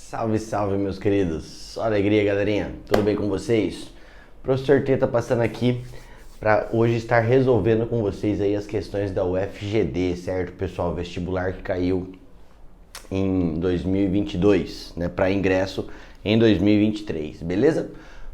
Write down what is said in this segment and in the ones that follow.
Salve, salve, meus queridos. Só alegria, galerinha. Tudo bem com vocês? Professor T tá passando aqui para hoje estar resolvendo com vocês aí as questões da UFGD, certo, pessoal? Vestibular que caiu em 2022, né, para ingresso em 2023, beleza?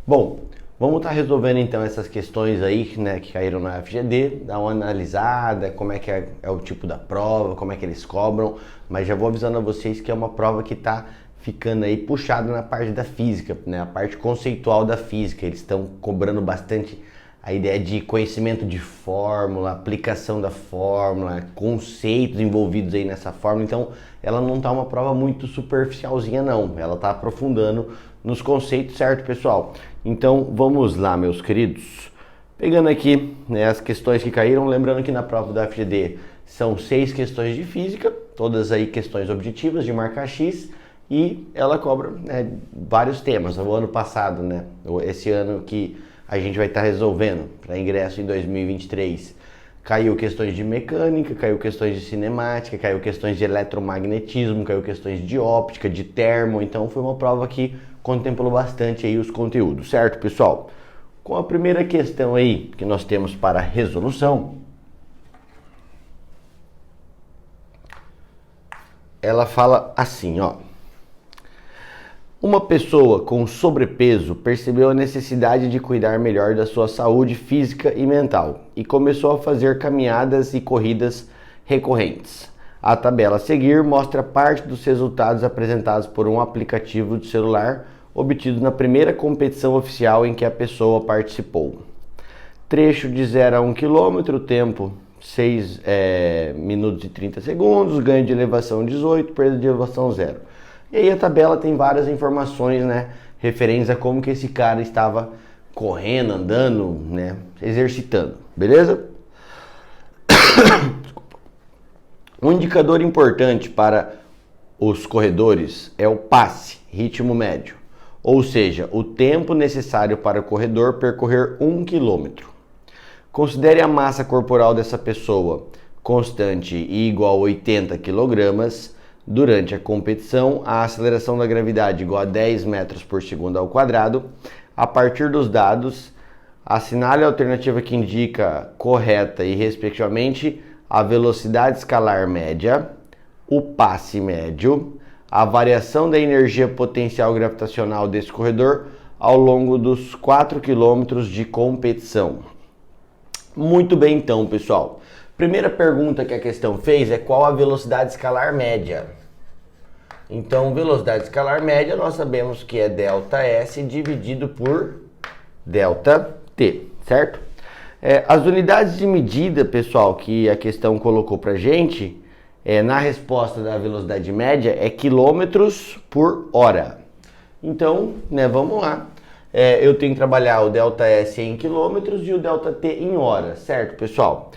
Bom, vamos estar resolvendo então essas questões aí, né, que caíram na UFGD, dar uma analisada, como é que é o tipo da prova, como é que eles cobram, mas já vou avisando a vocês que é uma prova que tá ficando aí puxado na parte da física, né, a parte conceitual da física. Eles estão cobrando bastante a ideia de conhecimento de fórmula, aplicação da fórmula, conceitos envolvidos aí nessa fórmula. Então, ela não tá uma prova muito superficialzinha não, ela tá aprofundando nos conceitos, certo, pessoal? Então, vamos lá, meus queridos. Pegando aqui, né, as questões que caíram, lembrando que na prova da FGD são 6 questões de física, todas aí questões objetivas de marca X, e ela cobra, né, vários temas. O ano passado, né, esse ano que a gente vai estar resolvendo para ingresso em 2023, caiu questões de mecânica, caiu questões de cinemática, caiu questões de eletromagnetismo, caiu questões de óptica, de termo. Então foi uma prova que contemplou bastante aí os conteúdos, certo, pessoal? Com a primeira questão aí que nós temos para resolução, ela fala assim, ó: uma pessoa com sobrepeso percebeu a necessidade de cuidar melhor da sua saúde física e mental e começou a fazer caminhadas e corridas recorrentes. A tabela a seguir mostra parte dos resultados apresentados por um aplicativo de celular obtido na primeira competição oficial em que a pessoa participou. Trecho de 0 a 1 km, tempo 6 minutos e 30 segundos, ganho de elevação 18, perda de elevação 0. E aí a tabela tem várias informações, né, referentes a como que esse cara estava correndo, andando, né, exercitando, beleza? Um indicador importante para os corredores é o pace, ritmo médio, ou seja, o tempo necessário para o corredor percorrer 1 km. Considere a massa corporal dessa pessoa constante e igual a 80 kg. Durante a competição, a aceleração da gravidade igual a 10 metros por segundo ao quadrado. A partir dos dados, assinale a alternativa que indica correta e, respectivamente, a velocidade escalar média, o passe médio, a variação da energia potencial gravitacional desse corredor ao longo dos 4 quilômetros de competição. Muito bem, então, pessoal. Primeira pergunta que a questão fez é qual a velocidade escalar média. Então, velocidade escalar média nós sabemos que é ΔS dividido por ΔT, certo? As unidades de medida, pessoal, que a questão colocou pra gente, na resposta da velocidade média é quilômetros por hora. Então, né, vamos lá. Eu tenho que trabalhar o ΔS em quilômetros e o ΔT em horas, certo, pessoal?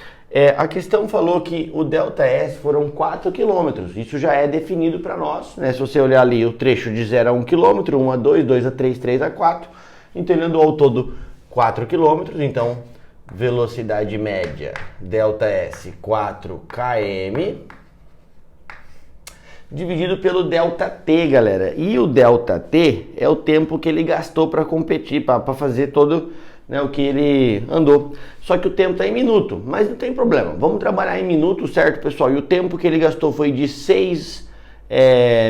A questão falou que o ΔS foram 4 km, isso já é definido para nós, né? Se você olhar ali o trecho de 0 a 1 km, 1 a 2, 2 a 3, 3 a 4, entendendo ao todo 4 km, então velocidade média ΔS 4 km, dividido pelo ΔT, galera. E o ΔT é o tempo que ele gastou para competir, para fazer todo, né, o que ele andou. Só que o tempo está em minuto, mas não tem problema. Vamos trabalhar em minutos, certo, pessoal? E o tempo que ele gastou foi de 6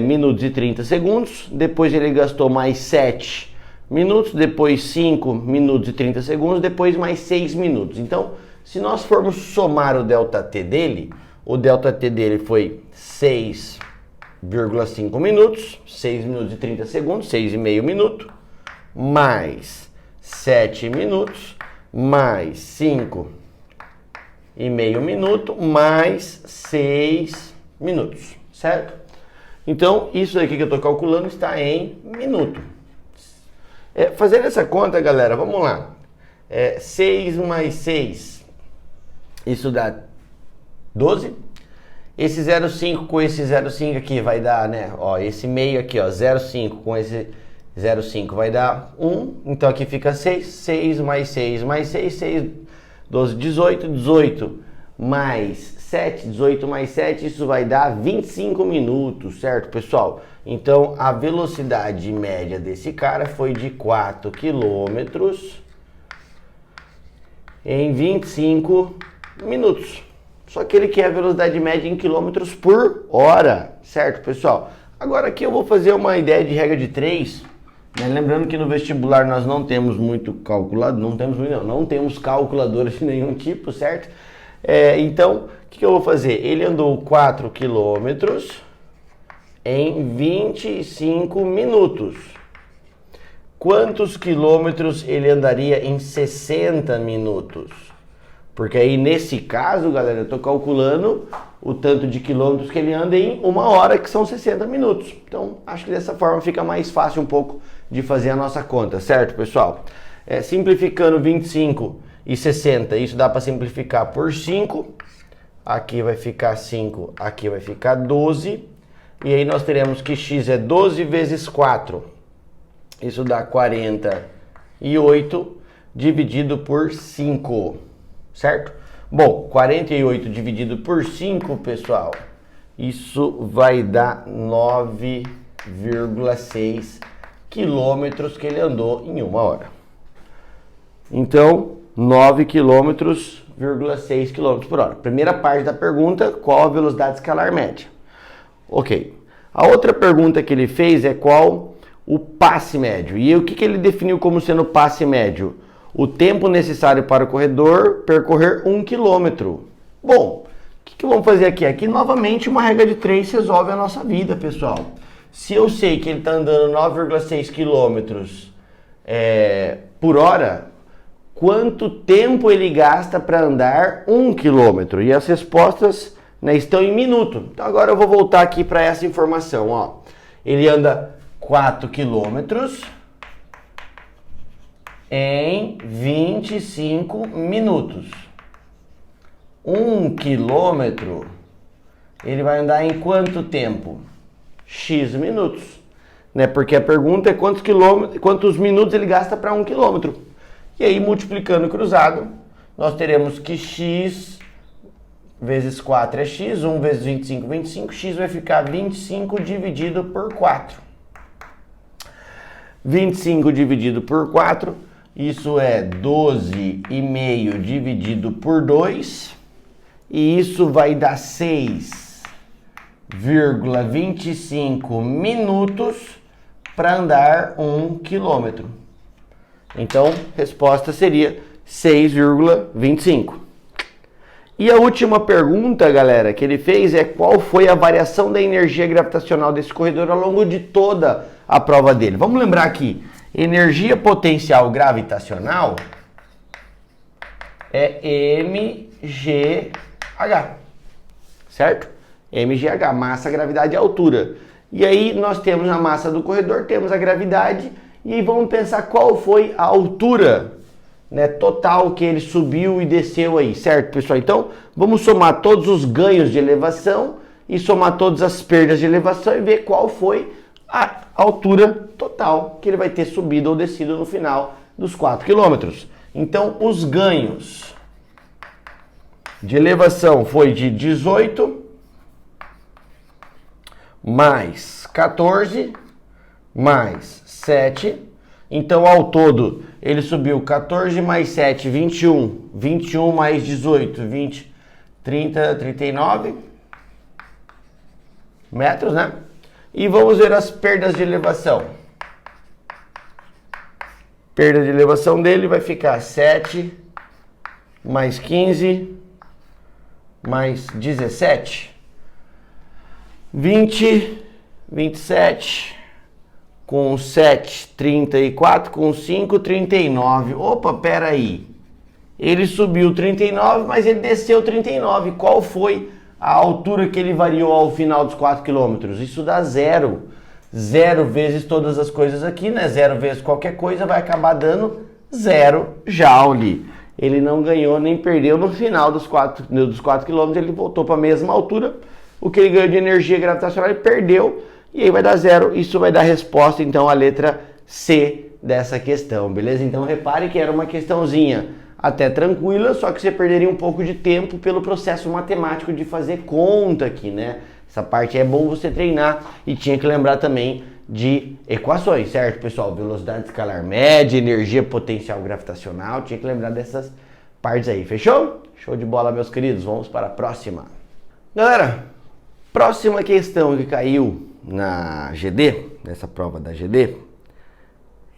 minutos e 30 segundos. Depois ele gastou mais 7 minutos. Depois 5 minutos e 30 segundos. Depois mais 6 minutos. Então, se nós formos somar o ΔT dele, o ΔT dele foi 6,5 minutos. 6 minutos e 30 segundos, 6,5 minuto. Mais 7 minutos, mais 5,5 minuto, mais 6 minutos, certo? Então, isso aqui que eu estou calculando está em minuto. Fazendo essa conta, galera, vamos lá. 6 mais 6, isso dá 12. Esse 0,5 com esse 0,5 aqui vai dar, né? Ó, esse meio aqui, ó, 0,5 com esse 0,5 vai dar 1, então aqui fica 6, 6 mais 6 mais 6, 6, 12, 18, 18 mais 7, 18 mais 7, isso vai dar 25 minutos, certo, pessoal? Então, a velocidade média desse cara foi de 4 quilômetros em 25 minutos. Só que ele quer a velocidade média em quilômetros por hora, certo, pessoal? Agora aqui eu vou fazer uma ideia de regra de 3, né? Lembrando que no vestibular nós não temos muito calculador, não temos calculadoras de nenhum tipo, certo? Então, o que eu vou fazer? Ele andou 4 quilômetros em 25 minutos. Quantos quilômetros ele andaria em 60 minutos? Porque aí, nesse caso, galera, eu estou calculando o tanto de quilômetros que ele anda em 1 hora, que são 60 minutos. Então, acho que dessa forma fica mais fácil um pouco de fazer a nossa conta, certo, pessoal? Simplificando 25 e 60, isso dá para simplificar por 5. Aqui vai ficar 5, aqui vai ficar 12. E aí nós teremos que x é 12 vezes 4. Isso dá 48 dividido por 5, certo? Bom, 48 dividido por 5, pessoal, isso vai dar 9,6 quilômetros que ele andou em 1 hora. Então, 9 quilômetros, 6 quilômetros por hora. Primeira parte da pergunta, qual a velocidade escalar média? Ok. A outra pergunta que ele fez é qual o passe médio. E o que ele definiu como sendo passe médio? O tempo necessário para o corredor percorrer 1 quilômetro. Bom, o que vamos fazer aqui? Aqui, novamente, uma regra de 3 resolve a nossa vida, pessoal. Se eu sei que ele está andando 9,6 quilômetros por hora, quanto tempo ele gasta para andar 1 quilômetro? E as respostas, né, estão em minuto. Então agora eu vou voltar aqui para essa informação. Ó. Ele anda 4 quilômetros em 25 minutos. 1 quilômetro ele vai andar em quanto tempo? X minutos. Né? Porque a pergunta é quantos minutos ele gasta para 1 quilômetro. E aí, multiplicando cruzado, nós teremos que x vezes 4 é x, 1 vezes 25, 25, x vai ficar 25 dividido por 4. 25 dividido por 4, isso é 12,5 dividido por 2, e isso vai dar 6,25 minutos para andar 1 quilômetro. Então, resposta seria 6,25. E a última pergunta, galera, que ele fez é qual foi a variação da energia gravitacional desse corredor ao longo de toda a prova dele. Vamos lembrar aqui, energia potencial gravitacional é mgh, certo? mgh, massa, gravidade e altura. E aí nós temos a massa do corredor, temos a gravidade, e aí vamos pensar qual foi a altura, né, total que ele subiu e desceu aí, certo, pessoal? Então, vamos somar todos os ganhos de elevação e somar todas as perdas de elevação e ver qual foi a altura total que ele vai ter subido ou descido no final dos 4 quilômetros. Então, os ganhos de elevação foi de 18 mais 14 mais 7. Então, ao todo, ele subiu 14 mais 7, 21. 21 mais 18, 20, 30, 39 metros, né? E vamos ver as perdas de elevação. Perda de elevação dele vai ficar 7 mais 15 mais 17. 20, 27... com 7, 34, com 5, 39. Opa, pera aí. Ele subiu 39, mas ele desceu 39. Qual foi a altura que ele variou ao final dos 4 quilômetros? Isso dá 0. 0 vezes todas as coisas aqui, né? 0 vezes qualquer coisa vai acabar dando 0 joule. Ele não ganhou nem perdeu no final dos 4 quilômetros. Ele voltou para a mesma altura. O que ele ganhou de energia gravitacional ele perdeu. E aí vai dar 0, isso vai dar resposta, então, a letra C dessa questão, beleza? Então, repare que era uma questãozinha até tranquila, só que você perderia um pouco de tempo pelo processo matemático de fazer conta aqui, né? Essa parte é bom você treinar e tinha que lembrar também de equações, certo, pessoal? Velocidade escalar média, energia potencial gravitacional, tinha que lembrar dessas partes aí, fechou? Show de bola, meus queridos, vamos para a próxima. Galera, próxima questão que caiu na GD, nessa prova da GD,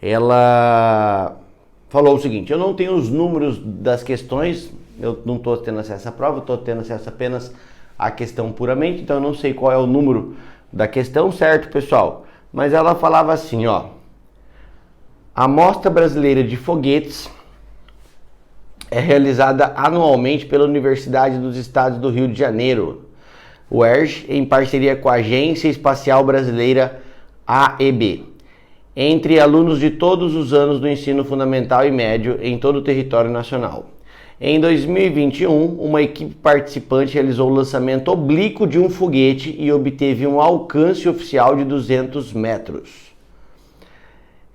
ela falou o seguinte: eu não tenho os números das questões, eu não estou tendo acesso à prova, estou tendo acesso apenas à questão puramente, então eu não sei qual é o número da questão, certo, pessoal? Mas ela falava assim, ó: a Mostra Brasileira de Foguetes é realizada anualmente pela Universidade dos Estados do Rio de Janeiro, UERJ, em parceria com a Agência Espacial Brasileira, AEB, entre alunos de todos os anos do ensino fundamental e médio em todo o território nacional. Em 2021, uma equipe participante realizou o lançamento oblíquo de um foguete e obteve um alcance oficial de 200 metros,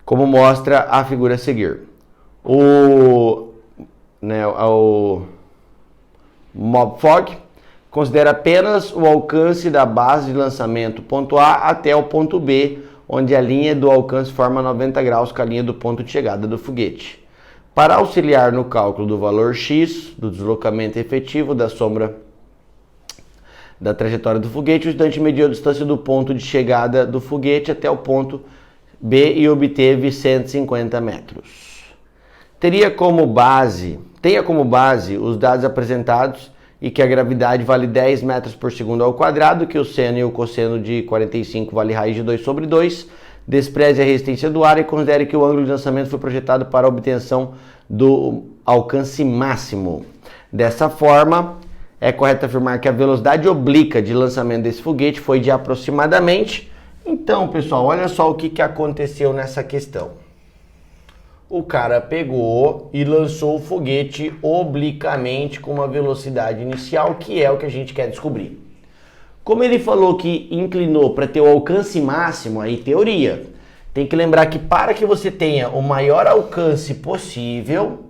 como mostra a figura a seguir. O MOBFOG considera apenas o alcance da base de lançamento ponto A até o ponto B, onde a linha do alcance forma 90 graus com a linha do ponto de chegada do foguete. Para auxiliar no cálculo do valor X, do deslocamento efetivo da sombra da trajetória do foguete, o estudante mediu a distância do ponto de chegada do foguete até o ponto B e obteve 150 metros. Tenha como base os dados apresentados e que a gravidade vale 10 metros por segundo ao quadrado, que o seno e o cosseno de 45 vale raiz de 2 sobre 2, despreze a resistência do ar e considere que o ângulo de lançamento foi projetado para a obtenção do alcance máximo. Dessa forma, é correto afirmar que a velocidade oblíqua de lançamento desse foguete foi de aproximadamente... Então, pessoal, olha só o que aconteceu nessa questão. O cara pegou e lançou o foguete obliquamente com uma velocidade inicial, que é o que a gente quer descobrir. Como ele falou que inclinou para ter o alcance máximo, aí teoria. Tem que lembrar que para que você tenha o maior alcance possível,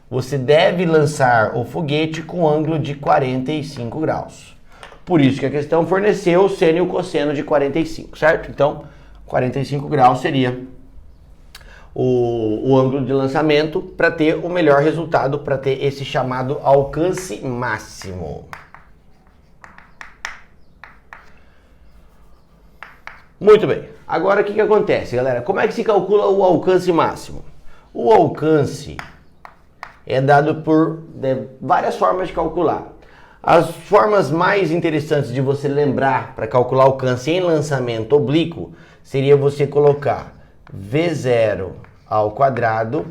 você deve lançar o foguete com ângulo de 45 graus. Por isso que a questão forneceu o seno e o cosseno de 45, certo? Então, 45 graus seria o ângulo de lançamento para ter o melhor resultado, para ter esse chamado alcance máximo. Muito bem. Agora o que acontece, galera? Como é que se calcula o alcance máximo? O alcance é dado por várias formas de calcular. As formas mais interessantes de você lembrar para calcular alcance em lançamento oblíquo seria você colocar V0 ao quadrado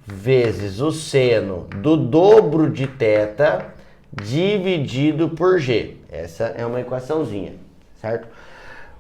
vezes o seno do dobro de θ dividido por G. Essa é uma equaçãozinha, certo?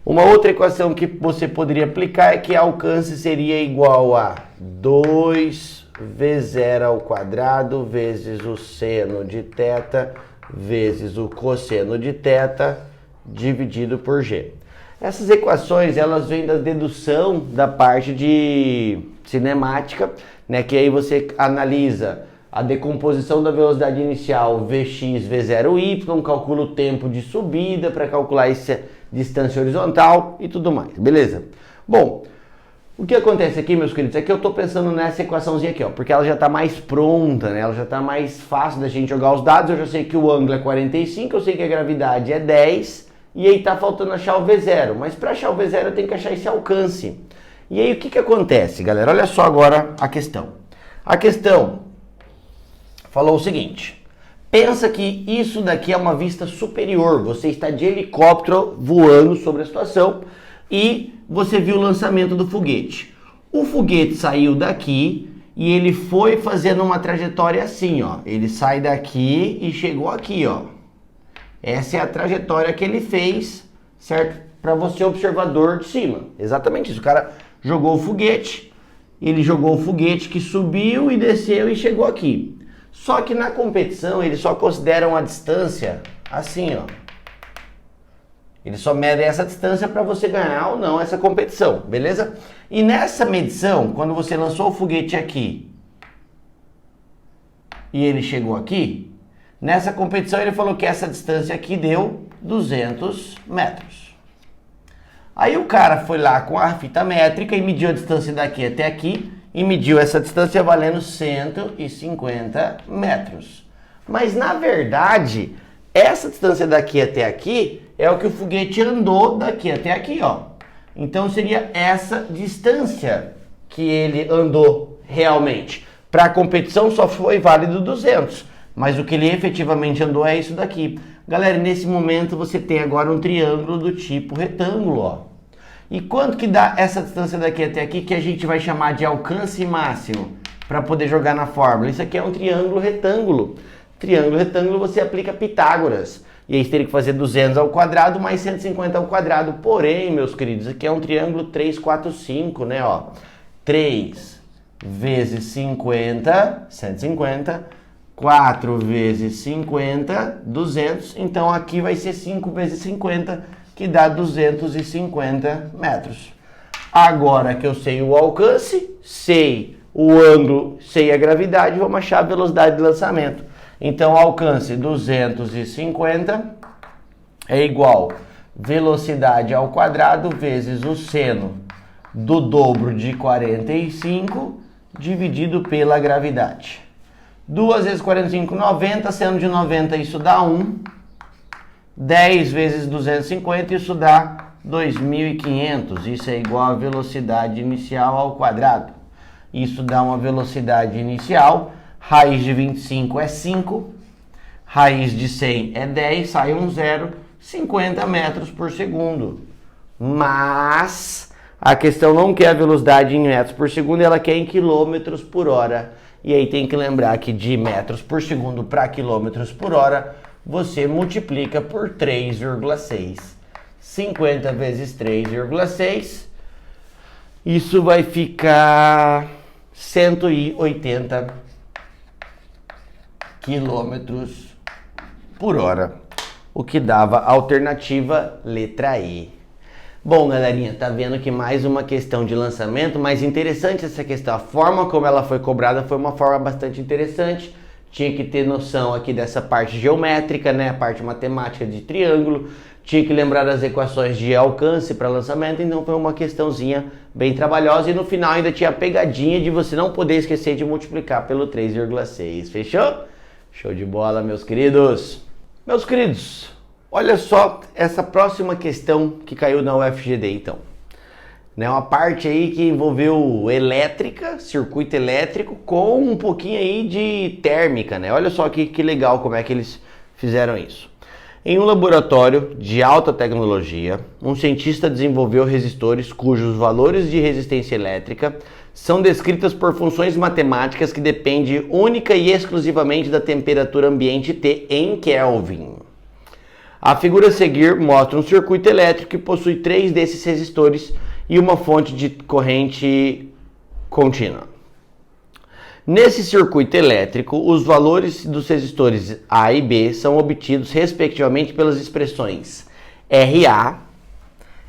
Uma outra equação que você poderia aplicar é que alcance seria igual a 2V0 ao quadrado vezes o seno de θ vezes o cosseno de θ dividido por G. Essas equações, elas vêm da dedução da parte de cinemática, né, que aí você analisa a decomposição da velocidade inicial Vx, V0, Y, calcula o tempo de subida para calcular essa distância horizontal e tudo mais, beleza? Bom, o que acontece aqui, meus queridos, é que eu estou pensando nessa equaçãozinha aqui, ó, porque ela já está mais pronta, né? Ela já está mais fácil da gente jogar os dados. Eu já sei que o ângulo é 45, eu sei que a gravidade é 10, e aí tá faltando achar o V0. Mas para achar o V0 eu tenho que achar esse alcance. E aí o que acontece, galera? Olha só agora a questão. A questão falou o seguinte: pensa que isso daqui é uma vista superior. Você está de helicóptero voando sobre a situação e você viu o lançamento do foguete. O foguete saiu daqui e ele foi fazendo uma trajetória assim, ó. Ele sai daqui e chegou aqui, ó. Essa é a trajetória que ele fez, certo? Para você, observador de cima. Exatamente isso. O cara jogou o foguete, ele jogou o foguete que subiu e desceu e chegou aqui. Só que na competição eles só consideram a distância assim, ó. Eles só medem essa distância para você ganhar ou não essa competição, beleza? E nessa medição, quando você lançou o foguete aqui e ele chegou aqui, nessa competição ele falou que essa distância aqui deu 200 metros. Aí o cara foi lá com a fita métrica e mediu a distância daqui até aqui e mediu essa distância valendo 150 metros. Mas na verdade, essa distância daqui até aqui é o que o foguete andou daqui até aqui, ó. Então seria essa distância que ele andou realmente. Para a competição só foi válido 200, mas o que ele efetivamente andou é isso daqui. Galera, nesse momento você tem agora um triângulo do tipo retângulo, ó. E quanto que dá essa distância daqui até aqui que a gente vai chamar de alcance máximo para poder jogar na fórmula? Isso aqui é um triângulo retângulo. Triângulo retângulo você aplica Pitágoras. E aí você teria que fazer 200 ao quadrado mais 150 ao quadrado. Porém, meus queridos, aqui é um triângulo 3, 4, 5, né? Ó, 3 vezes 50, 150. 4 vezes 50, 200. Então aqui vai ser 5 vezes 50, que dá 250 metros. Agora que eu sei o alcance, sei o ângulo, sei a gravidade, vamos achar a velocidade de lançamento. Então, alcance 250 é igual velocidade ao quadrado vezes o seno do dobro de 45 dividido pela gravidade. 2 vezes 45, 90, seno de 90, isso dá 1. 10 vezes 250, isso dá 2.500. Isso é igual a velocidade inicial ao quadrado. Isso dá uma velocidade inicial. Raiz de 25 é 5, raiz de 100 é 10, sai um zero, 50 metros por segundo. Mas a questão não quer a velocidade em metros por segundo, ela quer em quilômetros por hora. E aí tem que lembrar que de metros por segundo para quilômetros por hora, você multiplica por 3,6. 50 vezes 3,6, isso vai ficar 180 quilômetros por hora, o que dava a alternativa letra E. Bom, galerinha, tá vendo que mais uma questão de lançamento, mas interessante essa questão, a forma como ela foi cobrada foi uma forma bastante interessante. Tinha que ter noção aqui dessa parte geométrica, né, a parte matemática de triângulo, tinha que lembrar das equações de alcance para lançamento, então foi uma questãozinha bem trabalhosa e no final ainda tinha a pegadinha de você não poder esquecer de multiplicar pelo 3,6, fechou? Show de bola, meus queridos! Meus queridos, olha só essa próxima questão que caiu na UFGD, então. Né, uma parte aí que envolveu elétrica, circuito elétrico, com um pouquinho aí de térmica, né? Olha só que legal como é que eles fizeram isso. Em um laboratório de alta tecnologia, um cientista desenvolveu resistores cujos valores de resistência elétrica são descritas por funções matemáticas que dependem única e exclusivamente da temperatura ambiente T em Kelvin. A figura a seguir mostra um circuito elétrico que possui 3 desses resistores e uma fonte de corrente contínua. Nesse circuito elétrico, os valores dos resistores A e B são obtidos respectivamente pelas expressões RA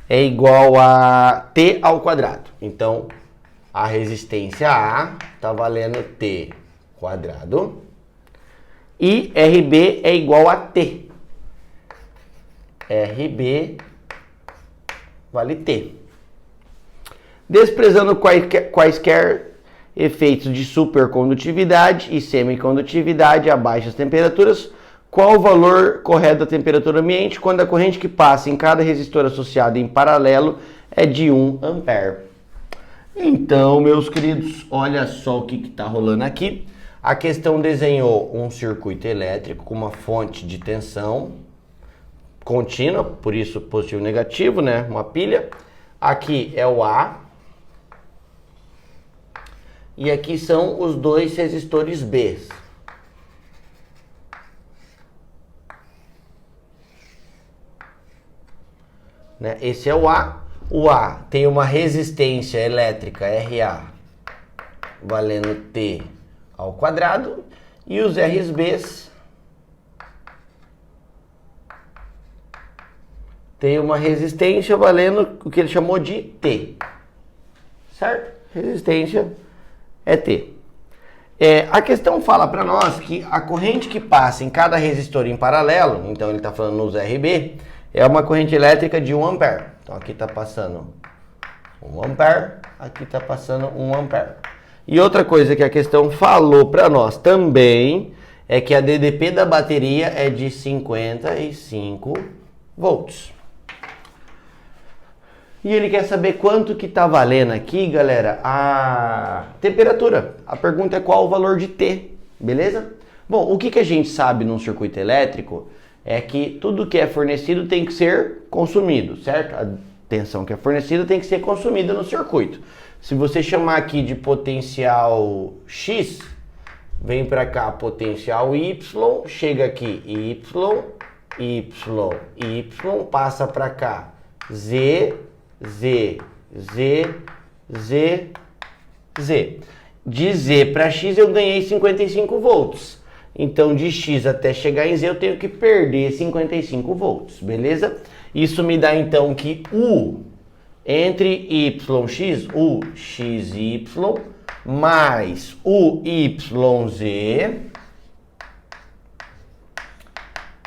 é igual a T ao quadrado. Então, a resistência A está valendo T quadrado e RB é igual a T. RB vale T. Desprezando quaisquer efeitos de supercondutividade e semicondutividade a baixas temperaturas, qual o valor correto da temperatura ambiente quando a corrente que passa em cada resistor associado em paralelo é de 1 ampere? Então, meus queridos, olha só o que está rolando aqui. A questão desenhou um circuito elétrico com uma fonte de tensão contínua, por isso positivo e negativo, né? Uma pilha. Aqui é o A. E aqui são os 2 resistores B. Né? Esse é o A. O A tem uma resistência elétrica RA valendo T ao quadrado. E os RBs tem uma resistência valendo o que ele chamou de T. Certo? Resistência é T. A questão fala para nós que a corrente que passa em cada resistor em paralelo, então ele está falando nos RB, é uma corrente elétrica de 1 ampere. Então aqui está passando 1 ampere, aqui está passando 1 ampere. E outra coisa que a questão falou para nós também é que a DDP da bateria é de 55 volts. E ele quer saber quanto que está valendo aqui, galera, a temperatura. A pergunta é qual o valor de T, beleza? Bom, o que a gente sabe num circuito elétrico é que tudo que é fornecido tem que ser consumido, certo? A tensão que é fornecida tem que ser consumida no circuito. Se você chamar aqui de potencial X, vem para cá potencial Y, chega aqui Y, Y, Y, passa para cá Z, Z, Z, Z, Z. De Z para X eu ganhei 55 volts. Então de X até chegar em Z eu tenho que perder 55 volts, beleza? Isso me dá então que U entre YX, o XY mais o YZ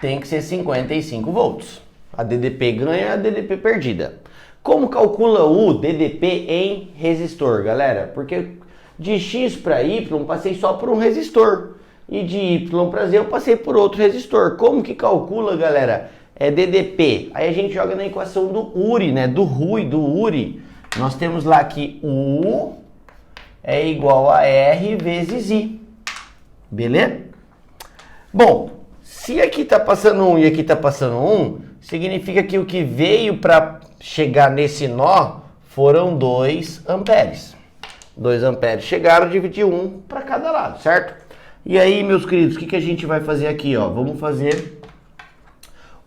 tem que ser 55 volts. A DDP ganha, a DDP perdida. Como calcula o DDP em resistor, galera? Porque de X para Y passei só por um resistor. E de Y para Z eu passei por outro resistor. Como que calcula, galera? É DDP. Aí a gente joga na equação do URI, né? Do RUI, do URI. Nós temos lá que U é igual a R vezes I. Beleza? Bom, se aqui está passando 1 e aqui está passando 1, significa que o que veio para chegar nesse nó foram 2 amperes. 2 amperes chegaram, dividir 1 para cada lado, certo? E aí, meus queridos, o que a gente vai fazer aqui? Ó? Vamos fazer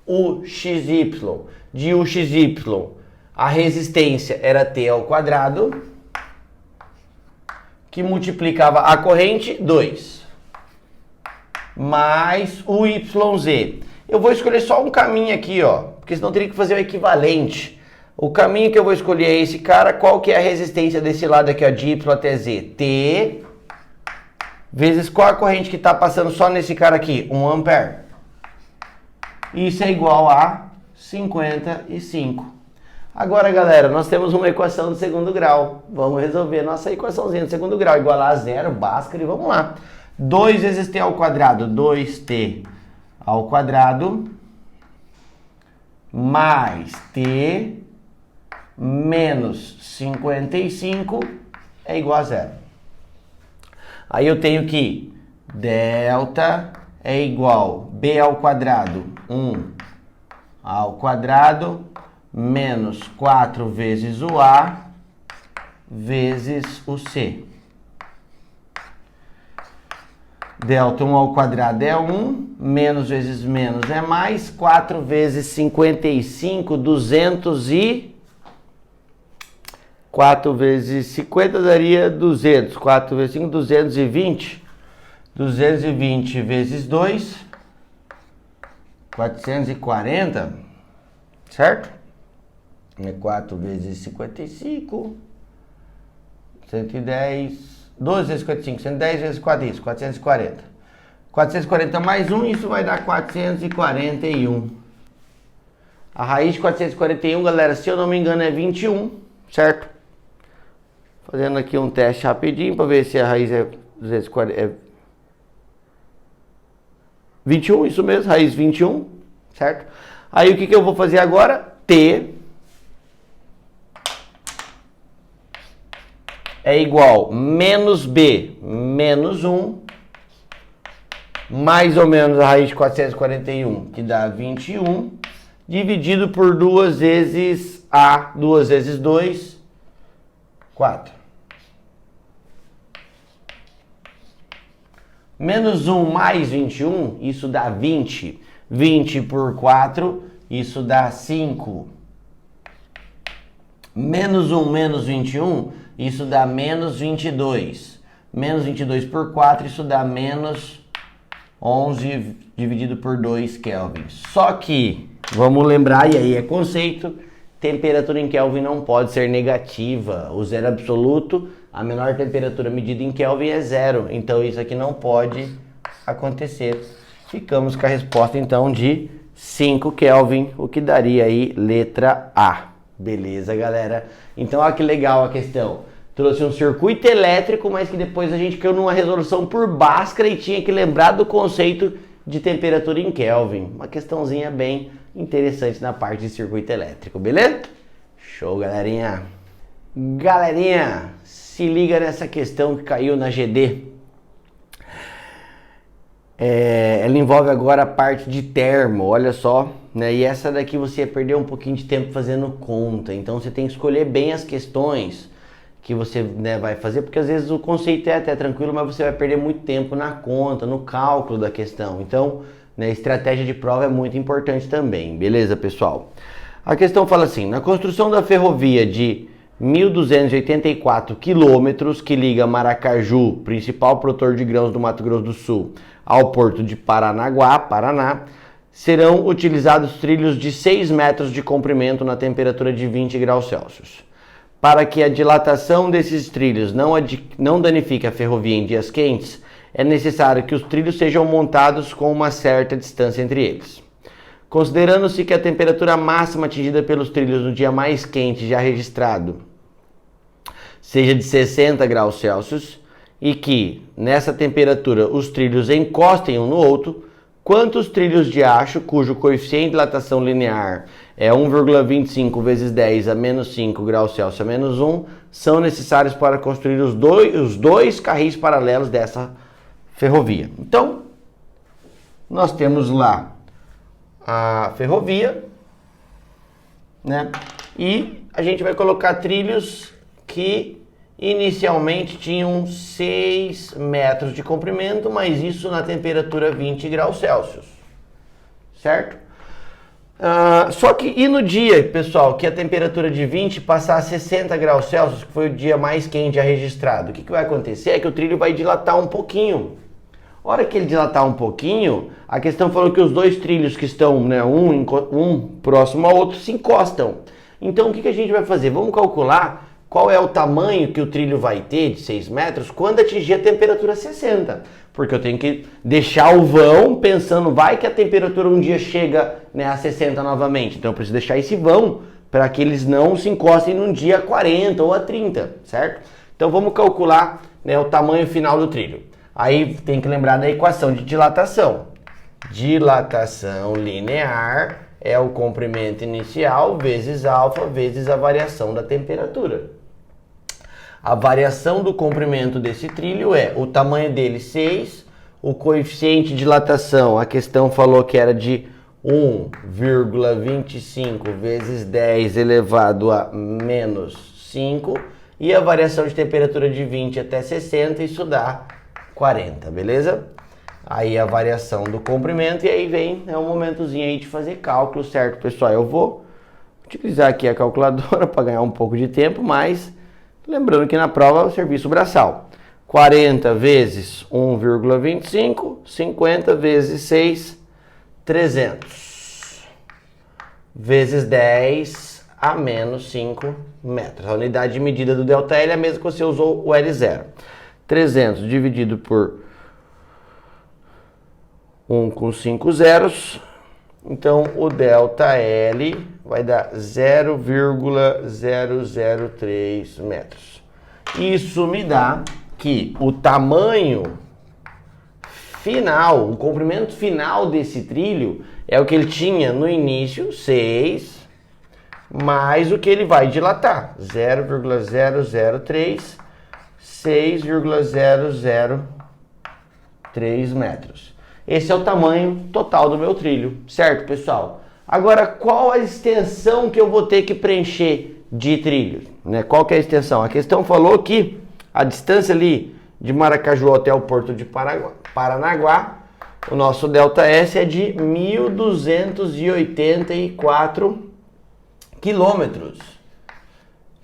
o XY. De UXY, a resistência era T ao quadrado, que multiplicava a corrente 2, mais o YZ. Eu vou escolher só um caminho aqui, ó, porque senão teria que fazer o equivalente. O caminho que eu vou escolher é esse cara. Qual que é a resistência desse lado aqui, ó, de Y até Z? T vezes qual a corrente que está passando só nesse cara aqui? 1 ampere. Isso é igual a 55. Agora, galera, nós temos uma equação de segundo grau. Vamos resolver nossa equaçãozinha de segundo grau. Igual a zero, Bhaskara, e vamos lá. 2 vezes T ao quadrado, 2T ao quadrado, mais T menos 55 é igual a zero. Aí eu tenho que delta é igual B ao quadrado, 1 ao quadrado, menos 4 vezes o A, vezes o C. Delta 1 ao quadrado é 1, menos vezes menos é mais, 4 vezes 55, 200 e... 4 vezes 50 daria 200. 4 vezes 5, 220. 220 vezes 2, 440, certo? 4 vezes 55, 110, 12 vezes 55, 110 vezes 4, isso, 440. 440 mais 1, isso vai dar 441. A raiz de 441, galera, se eu não me engano, é 21, certo? Fazendo aqui um teste rapidinho para ver se a raiz é 240, é 21, isso mesmo, raiz 21, certo? Aí o que eu vou fazer agora? T é igual menos B menos 1, mais ou menos a raiz de 441, que dá 21, dividido por 2 vezes A, 2 vezes 2, 4. Menos 1 mais 21, isso dá 20. 20 por 4, isso dá 5. Menos 1 menos 21, isso dá menos 22. Menos 22 por 4, isso dá menos 11 dividido por 2 kelvin. Só que, vamos lembrar, e aí é conceito, temperatura em Kelvin não pode ser negativa. O zero absoluto, a menor temperatura medida em Kelvin é zero. Então isso aqui não pode acontecer. Ficamos com a resposta então de 5 Kelvin, o que daria aí letra A. Beleza, galera? Então olha que legal a questão. Trouxe um circuito elétrico, mas que depois a gente caiu numa resolução por Bhaskara e tinha que lembrar do conceito de temperatura em Kelvin. Uma questãozinha bem interessante na parte de circuito elétrico, beleza? Show, galerinha! Galerinha, se liga nessa questão que caiu na GD. Ela envolve agora a parte de termo, olha só, né? E essa daqui você ia perder um pouquinho de tempo fazendo conta, então você tem que escolher bem as questões que você, né, vai fazer, porque às vezes o conceito é até tranquilo, mas você vai perder muito tempo na conta, no cálculo da questão. Então, né, estratégia de prova é muito importante também, beleza, pessoal? A questão fala assim: na construção da ferrovia de 1.284 quilômetros que liga Maracaju, principal produtor de grãos do Mato Grosso do Sul, ao porto de Paranaguá, Paraná, serão utilizados trilhos de 6 metros de comprimento na temperatura de 20 graus Celsius. Para que a dilatação desses trilhos não danifique a ferrovia em dias quentes, é necessário que os trilhos sejam montados com uma certa distância entre eles. Considerando-se que a temperatura máxima atingida pelos trilhos no dia mais quente já registrado seja de 60 graus Celsius e que, nessa temperatura, os trilhos encostem um no outro, quantos trilhos de acho, cujo coeficiente de dilatação linear é 1,25 vezes 10 a menos 5 graus Celsius a menos 1, são necessários para construir os dois carris paralelos dessa ferrovia? Então, nós temos lá a ferrovia, né? E a gente vai colocar trilhos que inicialmente tinham 6 metros de comprimento, mas isso na temperatura 20 graus Celsius, certo? Só que e no dia, pessoal, que a temperatura de 20 passar a 60 graus Celsius, que foi o dia mais quente já registrado, o que vai acontecer é que o trilho vai dilatar um pouquinho. A hora que ele dilatar um pouquinho, a questão falou que os dois trilhos que estão, né, um próximo ao outro se encostam. Então o que a gente vai fazer? Vamos calcular qual é o tamanho que o trilho vai ter de 6 metros quando atingir a temperatura 60. Porque eu tenho que deixar o vão pensando, vai que a temperatura um dia chega, né, a 60 novamente. Então eu preciso deixar esse vão para que eles não se encostem num dia a 40 ou a 30, certo? Então vamos calcular, né, o tamanho final do trilho. Aí tem que lembrar da equação de dilatação. Dilatação linear é o comprimento inicial vezes alfa vezes a variação da temperatura. A variação do comprimento desse trilho é o tamanho dele 6, o coeficiente de dilatação, a questão falou que era de 1,25 vezes 10 elevado a menos 5, e a variação de temperatura de 20 até 60, isso dá 40, beleza? Aí a variação do comprimento, e aí vem um momentozinho aí de fazer cálculo, certo, pessoal? Eu vou utilizar aqui a calculadora para ganhar um pouco de tempo, mas lembrando que na prova é o serviço braçal. 40 vezes 1,25, 50 vezes 6, 300. Vezes 10 a menos 5 metros. A unidade de medida do ΔL é a mesma que você usou o L0. 300 dividido por 1 com 5 zeros. Então, o ΔL vai dar 0,003 metros. Isso me dá que o tamanho final, o comprimento final desse trilho é o que ele tinha no início, 6, mais o que ele vai dilatar, 0,003, 6,003 metros. Esse é o tamanho total do meu trilho, certo, pessoal? Agora, qual a extensão que eu vou ter que preencher de trilho? Né? Qual que é a extensão? A questão falou que a distância ali de Maracaju até o porto de Paranaguá, o nosso ΔS é de 1.284 quilômetros.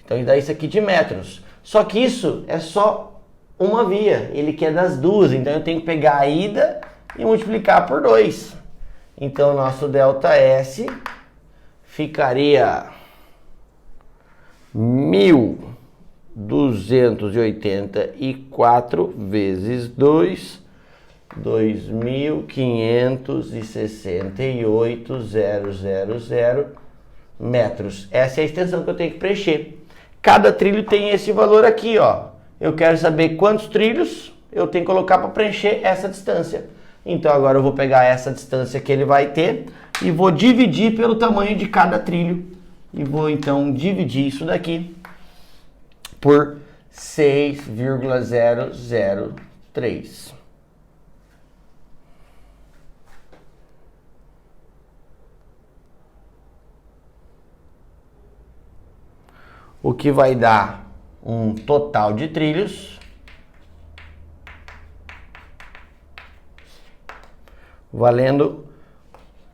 Então, dá isso aqui de metros. Só que isso é só uma via, ele quer das duas, então eu tenho que pegar a ida e multiplicar por 2. Então, nosso ΔS ficaria 1.284 vezes 2, 2.568,000 metros. Essa é a extensão que eu tenho que preencher. Cada trilho tem esse valor aqui, ó. Eu quero saber quantos trilhos eu tenho que colocar para preencher essa distância. Então agora eu vou pegar essa distância que ele vai ter e vou dividir pelo tamanho de cada trilho. E vou então dividir isso daqui por 6,003. O que vai dar um total de trilhos valendo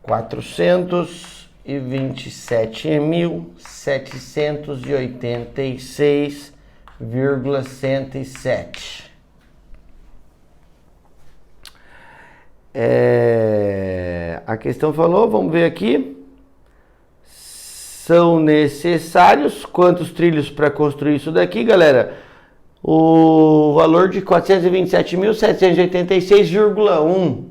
427.786,107. A questão falou, vamos ver aqui. São necessários quantos trilhos para construir isso daqui, galera? O valor de 427.786,1.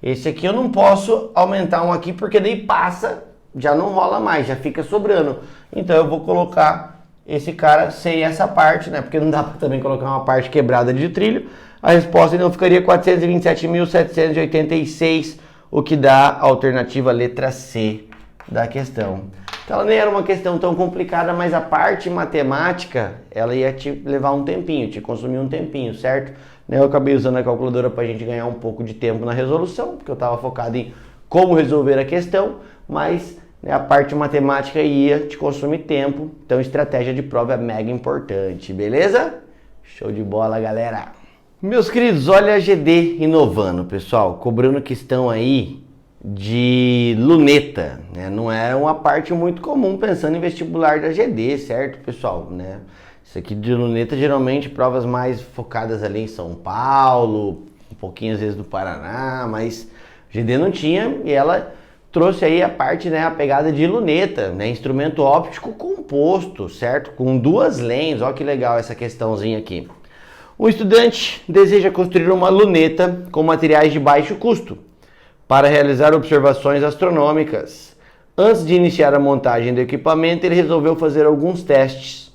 Esse aqui eu não posso aumentar um aqui porque daí passa, já não rola mais, já fica sobrando. Então eu vou colocar esse cara sem essa parte, né? Porque não dá para também colocar uma parte quebrada de trilho. A resposta então ficaria 427.786, o que dá a alternativa letra C da questão. Então ela nem era uma questão tão complicada, mas a parte matemática, ela ia te levar um tempinho, te consumir um tempinho, certo? Eu acabei usando a calculadora para a gente ganhar um pouco de tempo na resolução, porque eu estava focado em como resolver a questão, mas a parte matemática ia te consumir tempo, então estratégia de prova é mega importante, beleza? Show de bola, galera! Meus queridos, olha a GD inovando, pessoal, cobrando questão aí de luneta, né? Não é uma parte muito comum pensando em vestibular da GD, certo, pessoal, né? Isso aqui de luneta, geralmente provas mais focadas ali em São Paulo, um pouquinho às vezes do Paraná, mas GD não tinha e ela trouxe aí a parte, né, a pegada de luneta, né, instrumento óptico composto, certo? Com duas lentes, olha que legal essa questãozinha aqui. O estudante deseja construir uma luneta com materiais de baixo custo para realizar observações astronômicas. Antes de iniciar a montagem do equipamento, ele resolveu fazer alguns testes.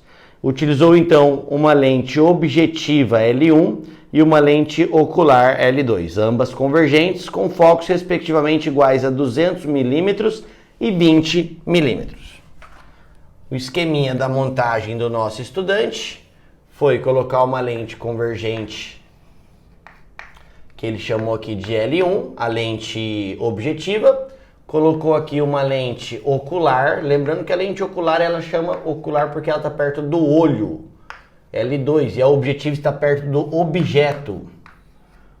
Utilizou então uma lente objetiva L1 e uma lente ocular L2, ambas convergentes, com focos respectivamente iguais a 200 mm e 20 mm. O esqueminha da montagem do nosso estudante foi colocar uma lente convergente, que ele chamou aqui de L1, a lente objetiva, colocou aqui uma lente ocular, lembrando que a lente ocular ela chama ocular porque ela está perto do olho, L2, e a objetiva está perto do objeto,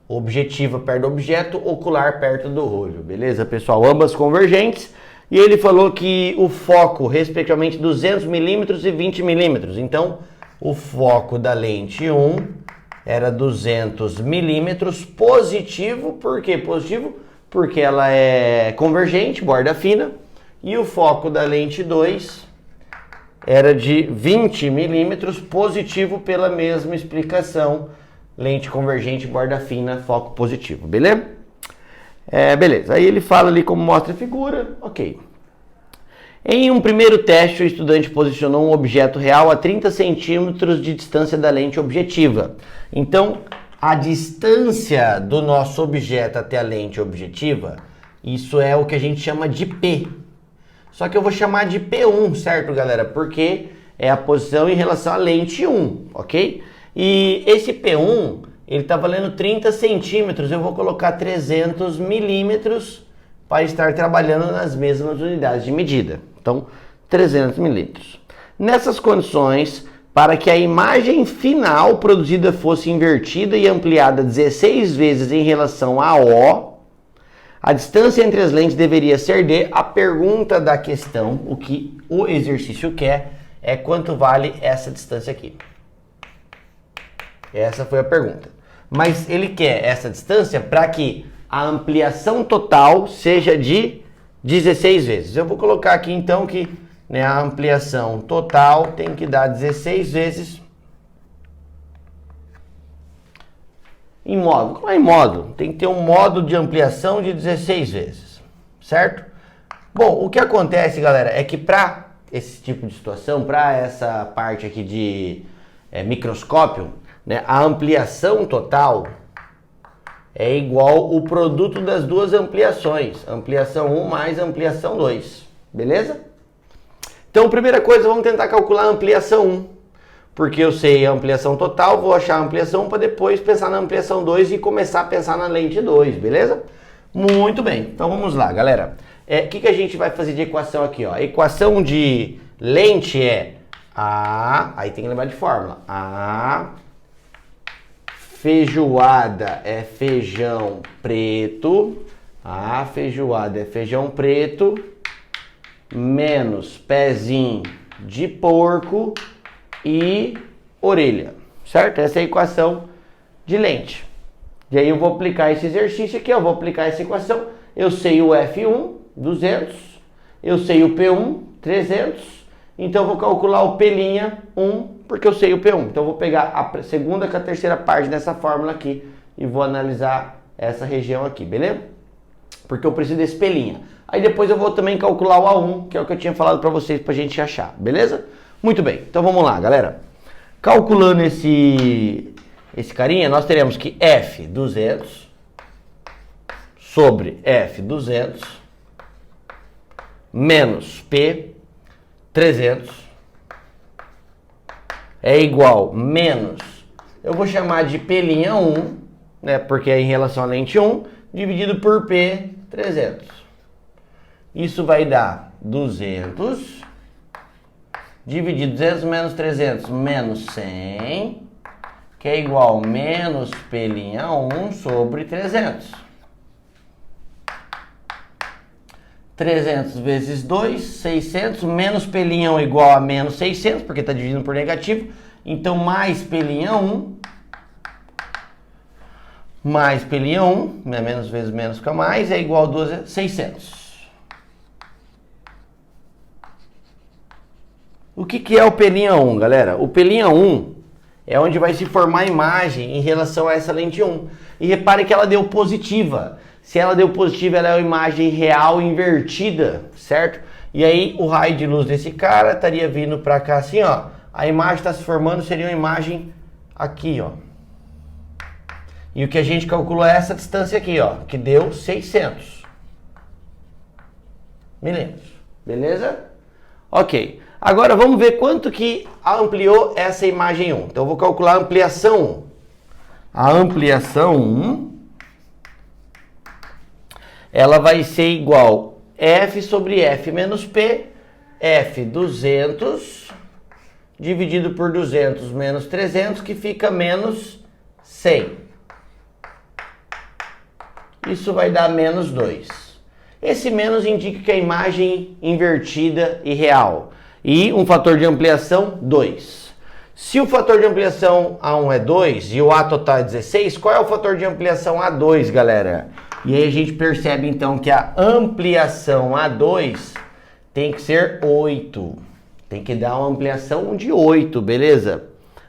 objetiva perto do objeto, ocular perto do olho, beleza, pessoal? Ambas convergentes, e ele falou que o foco, respectivamente, 200 mm e 20 mm, então o foco da lente 1 era 200 milímetros, positivo. Por que positivo? Porque ela é convergente, borda fina, e o foco da lente 2 era de 20 milímetros, positivo pela mesma explicação, lente convergente, borda fina, foco positivo, beleza? Beleza, aí ele fala ali como mostra a figura, ok. Em um primeiro teste, o estudante posicionou um objeto real a 30 centímetros de distância da lente objetiva. Então, a distância do nosso objeto até a lente objetiva, isso é o que a gente chama de P. Só que eu vou chamar de P1, certo, galera? Porque é a posição em relação à lente 1, ok? E esse P1, ele está valendo 30 centímetros, eu vou colocar 300 milímetros para estar trabalhando nas mesmas unidades de medida. Então, 300 milímetros. Nessas condições, para que a imagem final produzida fosse invertida e ampliada 16 vezes em relação a O, a distância entre as lentes deveria ser D. A pergunta da questão, o que o exercício quer, é quanto vale essa distância aqui. Essa foi a pergunta. Mas ele quer essa distância para que a ampliação total seja de 16 vezes. Eu vou colocar aqui então que né, a ampliação total tem que dar 16 vezes em módulo. Não é em módulo, tem que ter um módulo de ampliação de 16 vezes, certo? Bom, o que acontece, galera, é que para esse tipo de situação, para essa parte aqui de microscópio, né, a ampliação total é igual o produto das duas ampliações, ampliação 1 mais ampliação 2, beleza? Então, primeira coisa, vamos tentar calcular a ampliação 1, porque eu sei a ampliação total, vou achar a ampliação 1 para depois pensar na ampliação 2 e começar a pensar na lente 2, beleza? Muito bem, então vamos lá, galera. O que a gente vai fazer de equação aqui, ó? A equação de lente é A, aí tem que lembrar de fórmula, A feijoada é feijão preto, A feijoada é feijão preto, menos pezinho de porco e orelha, certo? Essa é a equação de lente. E aí eu vou aplicar esse exercício aqui, eu vou aplicar essa equação, eu sei o F1, 200, eu sei o P1, 300, então eu vou calcular o P'1, porque eu sei o P1. Então eu vou pegar a segunda com a terceira parte dessa fórmula aqui e vou analisar essa região aqui, beleza? Porque eu preciso desse P'. Aí depois eu vou também calcular o A1, que é o que eu tinha falado para vocês pra gente achar, beleza? Muito bem, então vamos lá, galera. Calculando esse carinha, nós teremos que F200 sobre F200 menos P300 é igual menos, eu vou chamar de P'1, né, porque é em relação à lente 1, dividido por P300. Isso vai dar 200 dividido 200 menos 300 menos 100, que é igual a menos P'1 sobre 300. 300 vezes 2, 600, menos P'1 igual a menos 600, porque está dividindo por negativo. Então, mais P'1, mais P'1, menos vezes menos fica mais, é igual a 12, 600. O que é o P'1, galera? O P'1 é onde vai se formar a imagem em relação a essa lente 1. E repare que ela deu positiva. Se ela deu positiva, ela é uma imagem real invertida, certo? E aí o raio de luz desse cara estaria vindo para cá assim, ó. A imagem está se formando, seria uma imagem aqui, ó. E o que a gente calculou é essa distância aqui, ó, que deu 600 milímetros. Beleza? Ok. Agora vamos ver quanto que ampliou essa imagem 1. Então eu vou calcular a ampliação 1. A ampliação 1, ela vai ser igual F sobre F menos P, F200 dividido por 200 menos 300, que fica menos 100. Isso vai dar menos 2. Esse menos indica que a imagem invertida e real. E um fator de ampliação, 2. Se o fator de ampliação A1 é 2 e o A total é 16, qual é o fator de ampliação A2, galera? E aí a gente percebe então que a ampliação A2 tem que ser 8. Tem que dar uma ampliação de 8, beleza?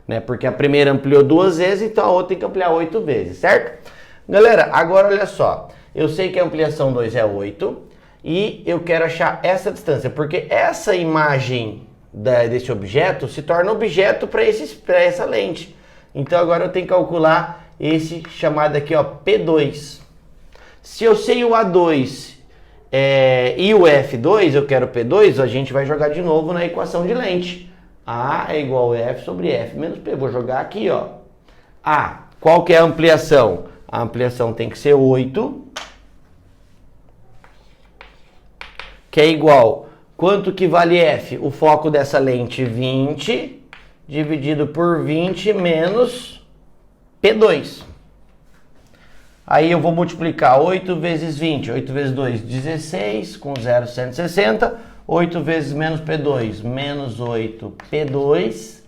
Né? Porque a primeira ampliou 2 vezes, então a outra tem que ampliar 8 vezes, certo? Galera, agora olha só. Eu sei que a ampliação 2 é 8 e eu quero achar essa distância, porque essa imagem desse objeto se torna objeto para essa lente. Então agora eu tenho que calcular esse chamado aqui, ó, P2. Se eu sei o A2 e o F2, eu quero P2, a gente vai jogar de novo na equação de lente. A é igual a F sobre F menos P. Vou jogar aqui, ó. A, qual que é a ampliação? A ampliação tem que ser 8, que é igual, quanto que vale F? O foco dessa lente, 20, dividido por 20 menos P2. Aí eu vou multiplicar 8 vezes 20, 8 vezes 2, 16, com 0, 160. 8 vezes menos P2, menos 8 P2,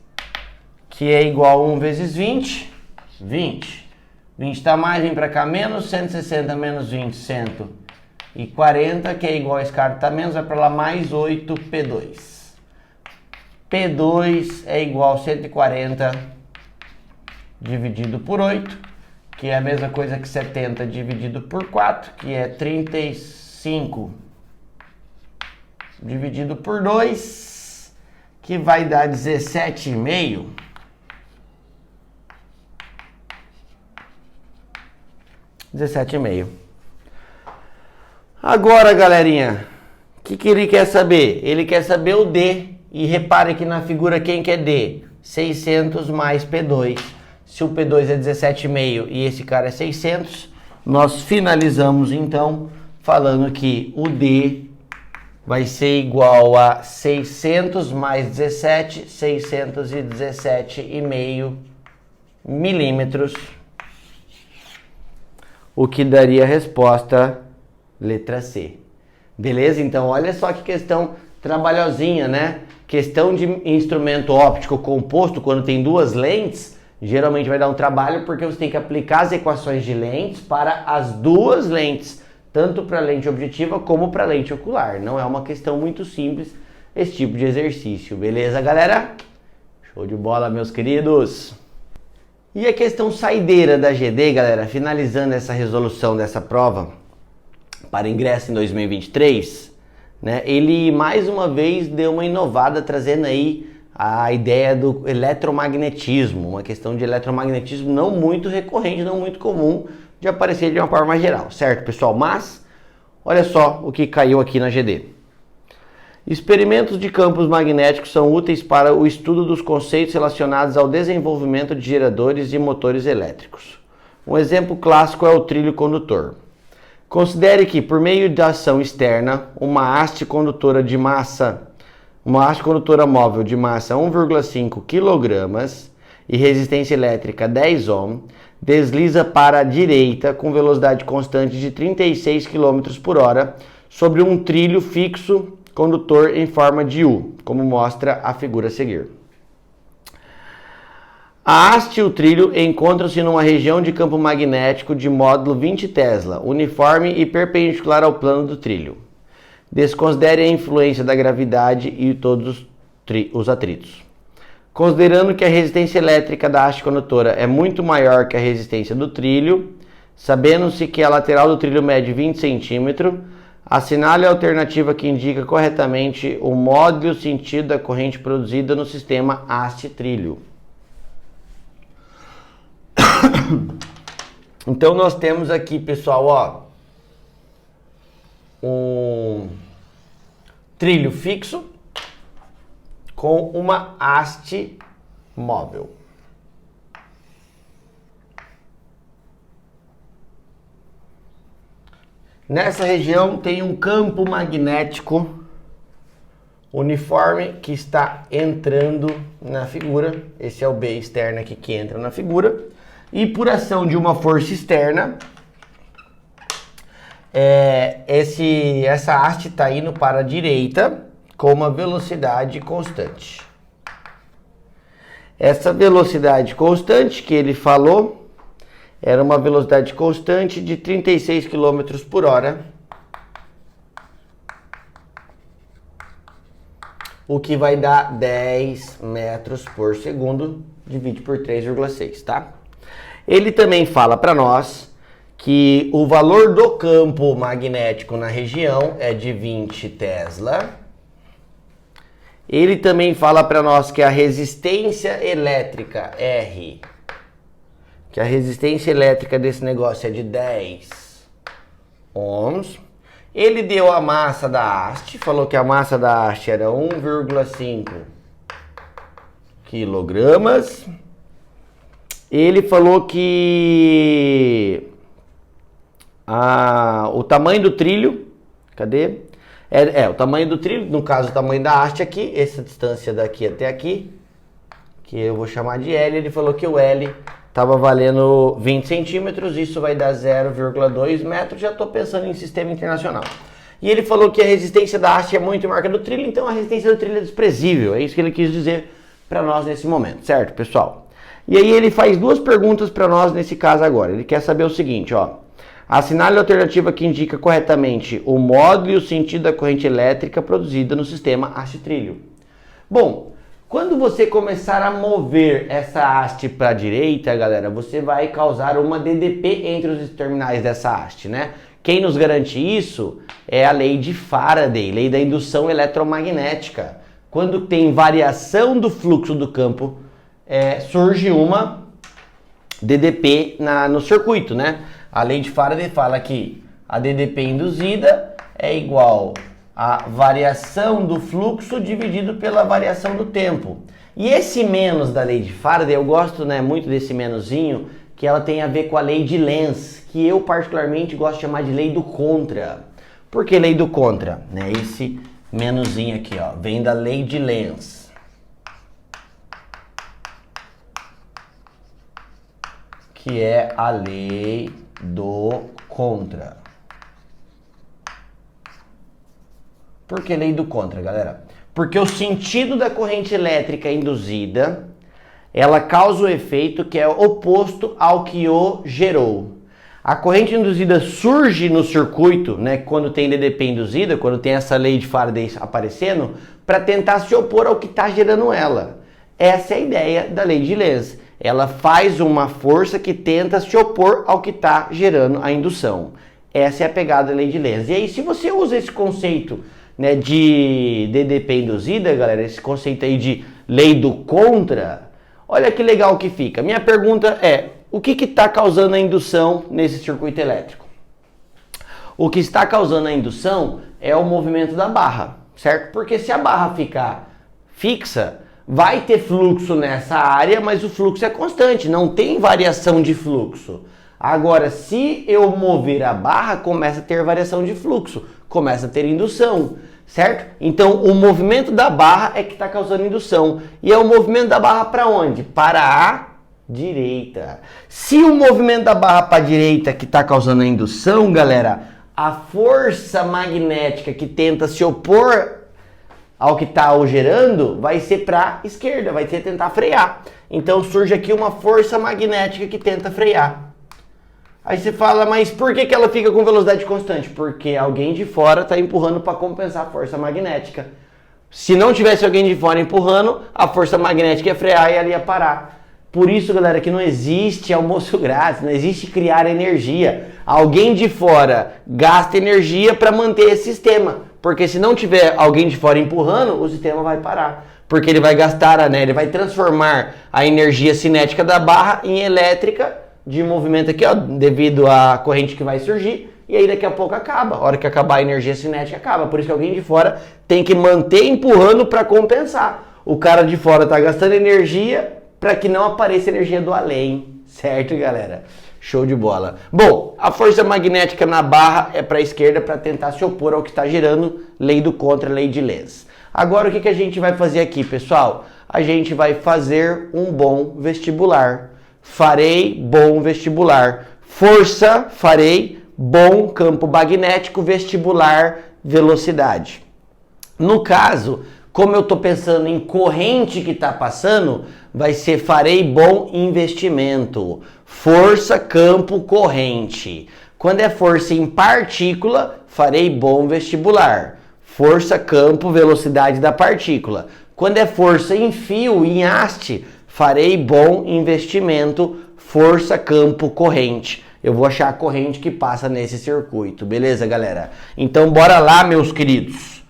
que é igual a 1 vezes 20, 20. 20 está mais, vem para cá, menos 160 menos 20, 140, que é igual a esse cara está menos, vai para lá mais 8 P2. P2 é igual a 140 dividido por 8, que é a mesma coisa que 70 dividido por 4, que é 35 dividido por 2, que vai dar 17,5. Agora, galerinha, o que ele quer saber? Ele quer saber o D. E repare que na figura quem que é D? 600 mais P2. Se o P2 é 17,5 e esse cara é 600, nós finalizamos então falando que o D vai ser igual a 600 mais 17, 617,5 milímetros, o que daria a resposta letra C. Beleza? Então, olha só que questão trabalhosinha, né? Questão de instrumento óptico composto, quando tem duas lentes, geralmente vai dar um trabalho porque você tem que aplicar as equações de lentes para as duas lentes, tanto para a lente objetiva como para a lente ocular. Não é uma questão muito simples esse tipo de exercício. Beleza, galera? Show de bola, meus queridos! E a questão saideira da GD, galera, finalizando essa resolução dessa prova para ingresso em 2023, né? Ele mais uma vez deu uma inovada, trazendo aí a ideia do eletromagnetismo, uma questão de eletromagnetismo não muito recorrente, não muito comum de aparecer de uma forma mais geral, certo, pessoal? Mas, olha só o que caiu aqui na GD. Experimentos de campos magnéticos são úteis para o estudo dos conceitos relacionados ao desenvolvimento de geradores e motores elétricos. Um exemplo clássico é o trilho condutor. Considere que, por meio da ação externa, uma haste condutora móvel de massa 1,5 kg e resistência elétrica 10 ohm desliza para a direita com velocidade constante de 36 km por hora sobre um trilho fixo condutor em forma de U, como mostra a figura a seguir. A haste e o trilho encontram-se numa região de campo magnético de módulo 20 Tesla, uniforme e perpendicular ao plano do trilho. Desconsidere a influência da gravidade e todos os atritos. Considerando que a resistência elétrica da haste condutora é muito maior que a resistência do trilho, sabendo-se que a lateral do trilho mede 20 cm, assinale a alternativa que indica corretamente o modo e o sentido da corrente produzida no sistema haste-trilho. Então nós temos aqui, pessoal, ó, um trilho fixo com uma haste móvel. Nessa região tem um campo magnético uniforme que está entrando na figura. Esse é o B externo aqui que entra na figura. E por ação de uma força externa, essa haste está indo para a direita com uma velocidade constante. Essa velocidade constante que ele falou era uma velocidade constante de 36 km por hora, o que vai dar 10 metros por segundo, divide por 3,6, tá? Ele também fala para nós que o valor do campo magnético na região é de 20 Tesla. Ele também fala para nós que a resistência elétrica R, que a resistência elétrica desse negócio é de 10 ohms. Ele deu a massa da haste, falou que a massa da haste era 1,5 quilogramas. Ele falou que o tamanho do trilho, cadê? O tamanho do trilho, no caso o tamanho da haste aqui, essa distância daqui até aqui, que eu vou chamar de L, ele falou que o L estava valendo 20 centímetros, isso vai dar 0,2 metros, já estou pensando em sistema internacional. E ele falou que a resistência da haste é muito maior que a do trilho, então a resistência do trilho é desprezível, é isso que ele quis dizer para nós nesse momento, certo, pessoal? E aí ele faz duas perguntas para nós nesse caso agora, ele quer saber o seguinte, ó. Assinale a alternativa que indica corretamente o modo e o sentido da corrente elétrica produzida no sistema haste-trilho. Bom, Quando você começar a mover essa haste para a direita, galera, você vai causar uma DDP entre os terminais dessa haste, né? Quem nos garante isso é a lei de Faraday, lei da indução eletromagnética. Quando tem variação do fluxo do campo, surge uma DDP no circuito, né? A lei de Faraday fala que a DDP induzida é igual a variação do fluxo dividido pela variação do tempo. E esse menos da lei de Faraday, eu gosto, né, muito desse menozinho, que ela tem a ver com a lei de Lenz, que eu particularmente gosto de chamar de lei do contra. Por que lei do contra? Né, esse menozinho aqui, ó, vem da lei de Lenz, que é a lei do contra. Por que lei do contra, galera? Porque o sentido da corrente elétrica induzida, ela causa o efeito que é oposto ao que o gerou. A corrente induzida surge no circuito, né, quando tem DDP induzida, quando tem essa lei de Faraday aparecendo, para tentar se opor ao que está gerando ela. Essa é a ideia da lei de Lenz. Ela faz uma força que tenta se opor ao que está gerando a indução. Essa é a pegada da lei de Lenz. E aí, se você usa esse conceito, né, de DDP induzida, galera, esse conceito aí de lei do contra, olha que legal que fica. Minha pergunta é, o que está causando a indução nesse circuito elétrico? O que está causando a indução é o movimento da barra, certo? Porque se a barra ficar fixa, vai ter fluxo nessa área, mas o fluxo é constante, não tem variação de fluxo. Agora, se eu mover a barra, começa a ter variação de fluxo, começa a ter indução, certo? Então, o movimento da barra é que está causando indução. E é o movimento da barra para onde? Para a direita. Se o movimento da barra para a direita que está causando a indução, galera, a força magnética que tenta se opor ao que está o gerando vai ser para a esquerda, vai ser tentar frear. Então, surge aqui uma força magnética que tenta frear. Aí você fala, mas por que ela fica com velocidade constante? Porque alguém de fora está empurrando para compensar a força magnética. Se não tivesse alguém de fora empurrando, a força magnética ia frear e ela ia parar. Por isso, galera, que não existe almoço grátis, não existe criar energia. Alguém de fora gasta energia para manter esse sistema. Porque se não tiver alguém de fora empurrando, o sistema vai parar. Porque ele vai gastar, né, ele vai transformar a energia cinética da barra em elétrica, de movimento aqui, ó, devido à corrente que vai surgir, e aí daqui a pouco acaba. A hora que acabar a energia cinética, acaba. Por isso que alguém de fora tem que manter empurrando para compensar. O cara de fora tá gastando energia para que não apareça energia do além, certo, galera? Show de bola. Bom, a força magnética na barra é para a esquerda para tentar se opor ao que está gerando, lei do contra, lei de Lenz. Agora o que a gente vai fazer aqui, pessoal? A gente vai fazer um bom vestibular. Farei bom vestibular. Força, farei bom campo magnético, vestibular, velocidade. No caso, como eu estou pensando em corrente que está passando, vai ser farei bom investimento. Força, campo, corrente. Quando é força em partícula, farei bom vestibular. Força, campo, velocidade da partícula. Quando é força em fio, em haste, farei bom investimento, força, campo, corrente. Eu vou achar a corrente que passa nesse circuito, beleza, galera? Então, bora lá, meus queridos.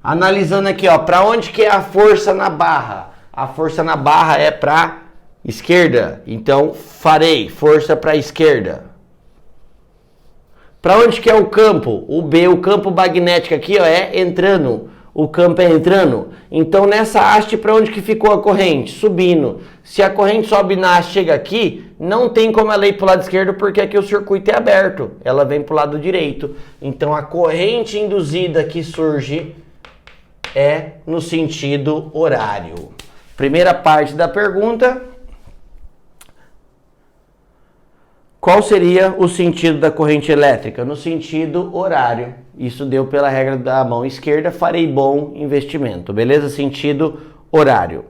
Analisando aqui, ó, para onde que é a força na barra? A força na barra é para esquerda, então farei força para a esquerda. Para onde que é o campo? O B, o campo magnético aqui, ó, é entrando. O campo é entrando. Então nessa haste, para onde que ficou a corrente? Subindo. Se a corrente sobe na haste, chega aqui, não tem como ela ir para o lado esquerdo, porque aqui o circuito é aberto. Ela vem para o lado direito. Então a corrente induzida que surge é no sentido horário. Primeira parte da pergunta. Qual seria o sentido da corrente elétrica? No sentido horário. Isso deu pela regra da mão esquerda, farei bom investimento, beleza? Sentido horário.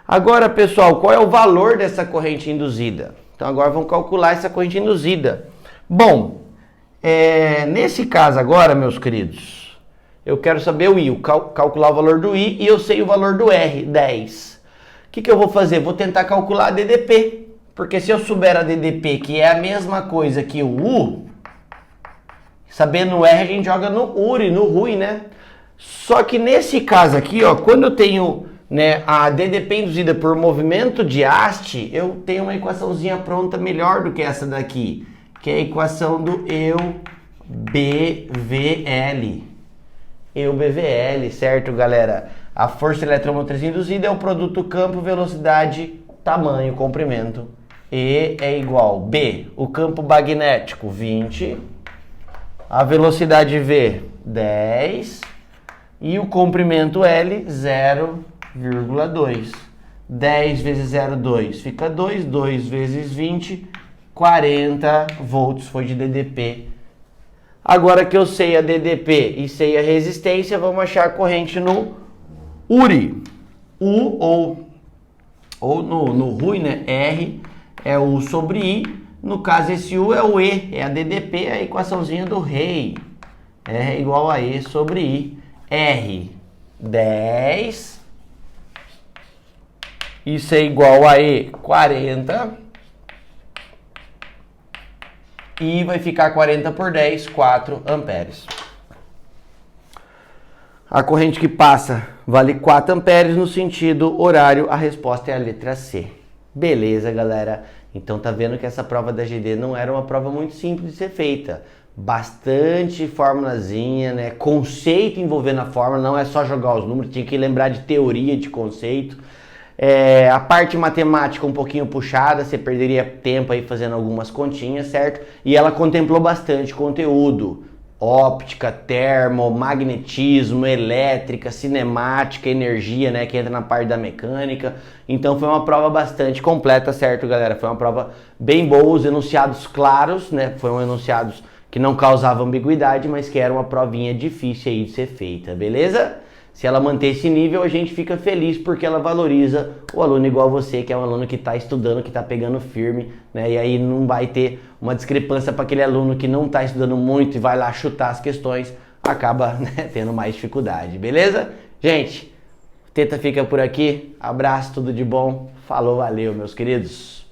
Agora, pessoal, qual é o valor dessa corrente induzida? Então, agora vamos calcular essa corrente induzida. Bom, nesse caso agora, meus queridos, eu quero saber o I, calcular o valor do I e eu sei o valor do R, 10. que eu vou fazer? Vou tentar calcular a DDP. Porque se eu souber a DDP, que é a mesma coisa que o U, sabendo o R, a gente joga no URI, no RUI, né? Só que nesse caso aqui, ó, quando eu tenho, né, a DDP induzida por movimento de haste, eu tenho uma equaçãozinha pronta melhor do que essa daqui, que é a equação do EuBVL. EuBVL, certo, galera? A força eletromotriz induzida é o produto campo, velocidade, tamanho, comprimento. E é igual B, o campo magnético, 20, a velocidade V, 10, e o comprimento L, 0,2. 10 vezes 0,2 fica 2, 2 vezes 20, 40 volts foi de DDP. Agora que eu sei a DDP e sei a resistência, vamos achar a corrente no URI. U ou no RUI, né? R é U sobre I. No caso, esse U é o E, é a DDP, é a equaçãozinha do Rei. R é igual a E sobre I. R, 10. Isso é igual a E, 40. E vai ficar 40 por 10, 4 amperes. A corrente que passa vale 4 amperes no sentido horário. A resposta é a letra C. Beleza, galera? Então tá vendo que essa prova da GD não era uma prova muito simples de ser feita. Bastante formulazinha, né? Conceito envolvendo a fórmula, não é só jogar os números, tinha que lembrar de teoria, de conceito. A parte matemática um pouquinho puxada, você perderia tempo aí fazendo algumas continhas, certo? E ela contemplou bastante conteúdo. Óptica, termo, magnetismo, elétrica, cinemática, energia, né, que entra na parte da mecânica. Então foi uma prova bastante completa, certo, galera? Foi uma prova bem boa, os enunciados claros, né? Foram enunciados que não causavam ambiguidade, mas que era uma provinha difícil aí de ser feita, beleza? Se ela manter esse nível, a gente fica feliz porque ela valoriza o aluno igual você, que é um aluno que está estudando, que está pegando firme, né? E aí não vai ter uma discrepância para aquele aluno que não está estudando muito e vai lá chutar as questões, acaba, né, tendo mais dificuldade, beleza? Gente, Teta fica por aqui, abraço, tudo de bom, falou, valeu, meus queridos.